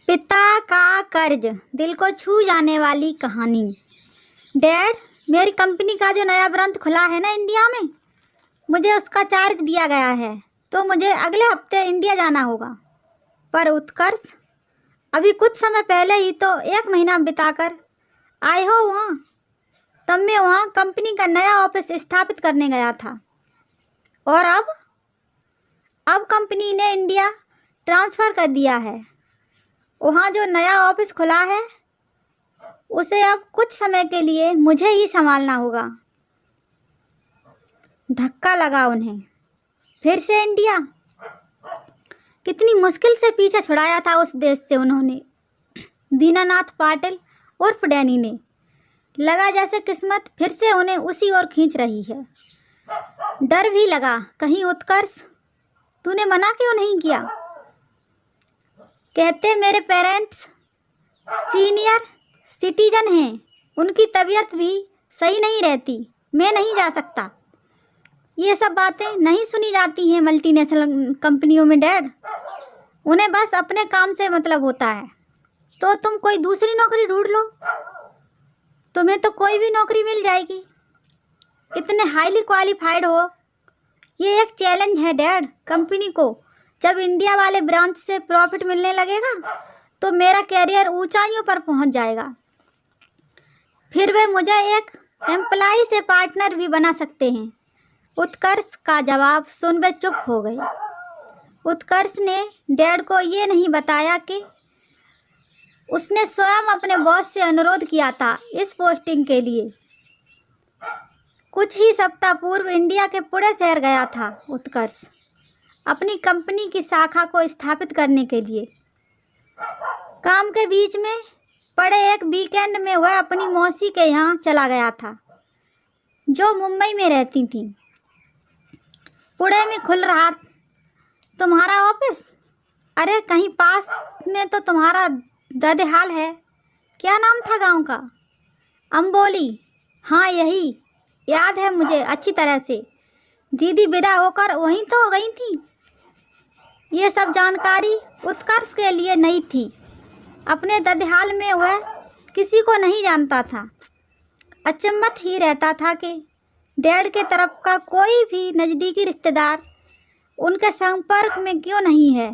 पिता का कर्ज, दिल को छू जाने वाली कहानी। डैड, मेरी कंपनी का जो नया ब्रांच खुला है ना इंडिया में, मुझे उसका चार्ज दिया गया है, तो मुझे अगले हफ्ते इंडिया जाना होगा। पर उत्कर्ष अभी कुछ समय पहले ही तो 1 महीना बिताकर आए हो वहाँ। तब मैं वहाँ कंपनी का नया ऑफिस स्थापित करने गया था। और अब कंपनी ने इंडिया ट्रांसफ़र कर दिया है। वहाँ जो नया ऑफिस खुला है उसे अब कुछ समय के लिए मुझे ही संभालना होगा। धक्का लगा उन्हें। फिर से इंडिया। कितनी मुश्किल से पीछा छुड़ाया था उस देश से उन्होंने। दीनानाथ पाटिल उर्फ डैनी ने। लगा जैसे किस्मत फिर से उन्हें उसी ओर खींच रही है। डर भी लगा, कहीं उत्कर्ष तूने मना क्यों नहीं किया। कहते मेरे पेरेंट्स सीनियर सिटीजन हैं, उनकी तबीयत भी सही नहीं रहती, मैं नहीं जा सकता। ये सब बातें नहीं सुनी जाती हैं मल्टीनेशनल कंपनियों में डैड। उन्हें बस अपने काम से मतलब होता है। तो तुम कोई दूसरी नौकरी ढूंढ लो, तुम्हें तो कोई भी नौकरी मिल जाएगी। इतने हाईली क्वालिफाइड हो। ये एक चैलेंज है डैड कंपनी को। जब इंडिया वाले ब्रांच से प्रॉफिट मिलने लगेगा तो मेरा कैरियर ऊंचाइयों पर पहुंच जाएगा। फिर वे मुझे एक एम्प्लॉय से पार्टनर भी बना सकते हैं। उत्कर्ष का जवाब सुन वे चुप हो गए। उत्कर्ष ने डैड को ये नहीं बताया कि उसने स्वयं अपने बॉस से अनुरोध किया था इस पोस्टिंग के लिए। कुछ ही सप्ताह पूर्व इंडिया के पुणे शहर गया था उत्कर्ष अपनी कंपनी की शाखा को स्थापित करने के लिए। काम के बीच में पड़े एक वीकेंड में वह अपनी मौसी के यहाँ चला गया था, जो मुंबई में रहती थी। पुणे में खुल रहा तुम्हारा ऑफिस? अरे कहीं पास में तो तुम्हारा ददेहाल है। क्या नाम था गांव का? अंबोली। हाँ यही, याद है मुझे अच्छी तरह से। दीदी विदा होकर वहीं तो हो गई थी। ये सब जानकारी उत्कर्ष के लिए नई थी। अपने ददेहाल में वह किसी को नहीं जानता था। अचंभत ही रहता था कि डैड के तरफ का कोई भी नज़दीकी रिश्तेदार उनके संपर्क में क्यों नहीं है।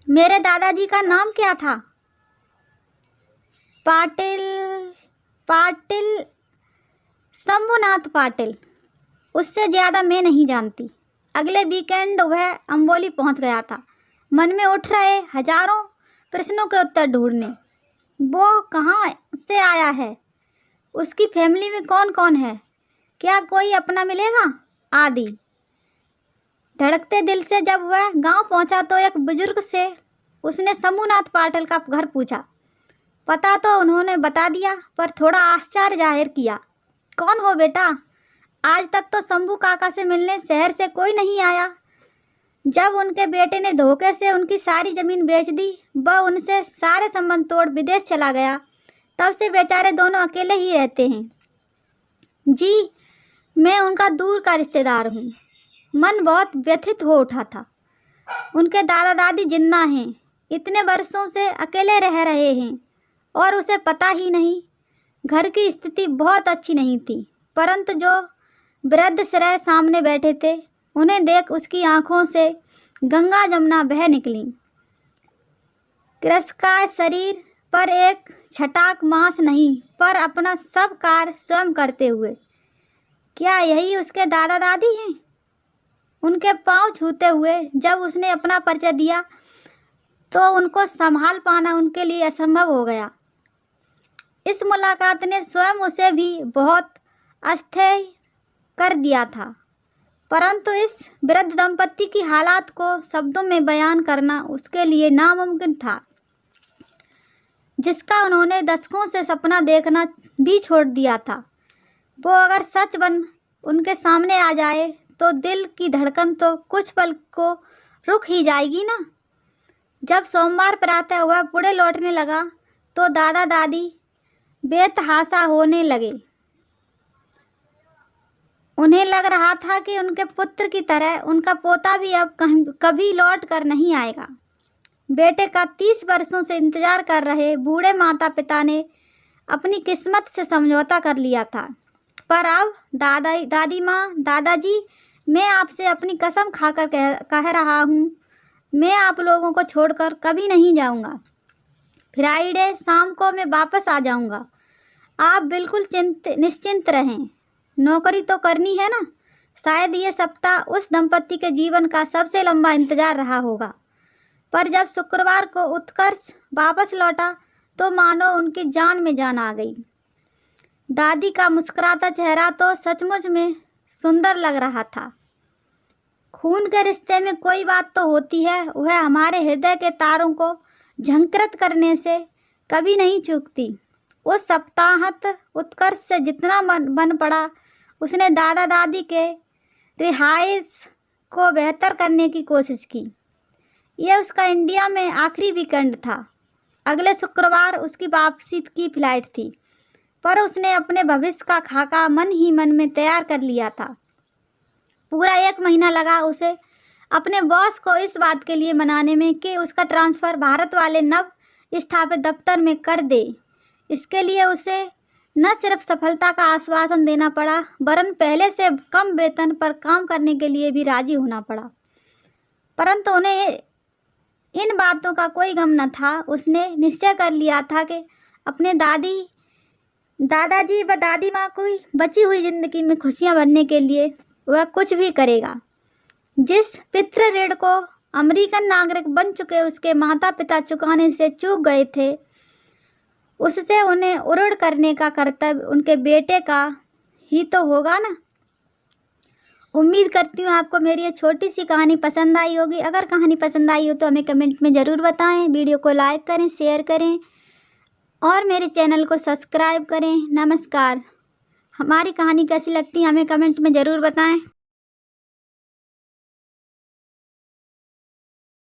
मेरे दादाजी का नाम क्या था? पाटिल शंभुनाथ पाटिल। उससे ज़्यादा मैं नहीं जानती। अगले वीकेंड वह अंबोली पहुंच गया था, मन में उठ रहे हजारों प्रश्नों के उत्तर ढूंढने। वो कहाँ से आया है, उसकी फैमिली में कौन कौन है, क्या कोई अपना मिलेगा आदि। धड़कते दिल से जब वह गांव पहुंचा तो एक बुजुर्ग से उसने शंभुनाथ पाटिल का घर पूछा। पता तो उन्होंने बता दिया, पर थोड़ा आश्चर्य जाहिर किया। कौन हो बेटा? आज तक तो शंभू काका से मिलने शहर से कोई नहीं आया। जब उनके बेटे ने धोखे से उनकी सारी ज़मीन बेच दी, वह उनसे सारे संबंध तोड़ विदेश चला गया, तब से बेचारे दोनों अकेले ही रहते हैं। जी, मैं उनका दूर का रिश्तेदार हूँ। मन बहुत व्यथित हो उठा था। उनके दादा दादी जिन्ना हैं, इतने वर्षों से अकेले रह रहे हैं और उसे पता ही नहीं। घर की स्थिति बहुत अच्छी नहीं थी, परंतु जो वृद्ध श्रेय सामने बैठे थे, उन्हें देख उसकी आंखों से गंगा जमुना बह निकली। कृषकाय शरीर पर एक छटाक मांस नहीं, पर अपना सब कार्य स्वयं करते हुए। क्या यही उसके दादा दादी हैं? उनके पांव छूते हुए जब उसने अपना परिचय दिया तो उनको संभाल पाना उनके लिए असंभव हो गया। इस मुलाकात ने स्वयं उसे भी बहुत अस्थैर्य कर दिया था, परंतु इस वृद्ध दंपति की हालात को शब्दों में बयान करना उसके लिए नामुमकिन था, जिसका उन्होंने दशकों से सपना देखना भी छोड़ दिया था। वो अगर सच बन उनके सामने आ जाए तो दिल की धड़कन तो कुछ पल को रुक ही जाएगी ना। जब सोमवार प्रातः वह पुणे लौटने लगा तो दादा दादी बेतहाशा होने लगे। उन्हें लग रहा था कि उनके पुत्र की तरह उनका पोता भी अब कभी लौट कर नहीं आएगा। बेटे का 30 वर्षों से इंतजार कर रहे बूढ़े माता पिता ने अपनी किस्मत से समझौता कर लिया था। पर अब दादी माँ, दादाजी, मैं आपसे अपनी कसम खाकर कह रहा हूँ, मैं आप लोगों को छोड़कर कभी नहीं जाऊँगा। फ्राइडे शाम को मैं वापस आ जाऊँगा। आप बिल्कुल निश्चिंत रहें। नौकरी तो करनी है ना। शायद ये सप्ताह उस दंपत्ति के जीवन का सबसे लंबा इंतजार रहा होगा। पर जब शुक्रवार को उत्कर्ष वापस लौटा तो मानो उनकी जान में जान आ गई। दादी का मुस्कुराता चेहरा तो सचमुच में सुंदर लग रहा था। खून के रिश्ते में कोई बात तो होती है, वह हमारे हृदय के तारों को झंकृत करने से कभी नहीं चूकती। उस सप्ताहत उत्कर्ष से जितना बन पड़ा, उसने दादा दादी के रिहाइश को बेहतर करने की कोशिश की। यह उसका इंडिया में आखिरी वीकेंड था। अगले शुक्रवार उसकी वापसी की फ्लाइट थी, पर उसने अपने भविष्य का खाका मन ही मन में तैयार कर लिया था। पूरा 1 महीना लगा उसे अपने बॉस को इस बात के लिए मनाने में कि उसका ट्रांसफ़र भारत वाले नव स्थापित दफ्तर में कर दे। इसके लिए उसे न सिर्फ सफलता का आश्वासन देना पड़ा, वरन पहले से कम वेतन पर काम करने के लिए भी राजी होना पड़ा। परंतु उन्हें इन बातों का कोई गम न था। उसने निश्चय कर लिया था कि अपने दादाजी व दादी माँ को बची हुई ज़िंदगी में खुशियाँ भरने के लिए वह कुछ भी करेगा। जिस पितृ ऋण को अमेरिकन नागरिक बन चुके उसके माता पिता चुकाने से चूक गए थे, उससे उन्हें उरुड़ करने का कर्तव्य उनके बेटे का ही तो होगा ना। उम्मीद करती हूँ आपको मेरी ये छोटी सी कहानी पसंद आई होगी। अगर कहानी पसंद आई हो तो हमें कमेंट में ज़रूर बताएं। वीडियो को लाइक करें, शेयर करें और मेरे चैनल को सब्सक्राइब करें। नमस्कार। हमारी कहानी कैसी लगती है हमें कमेंट में ज़रूर बताएं।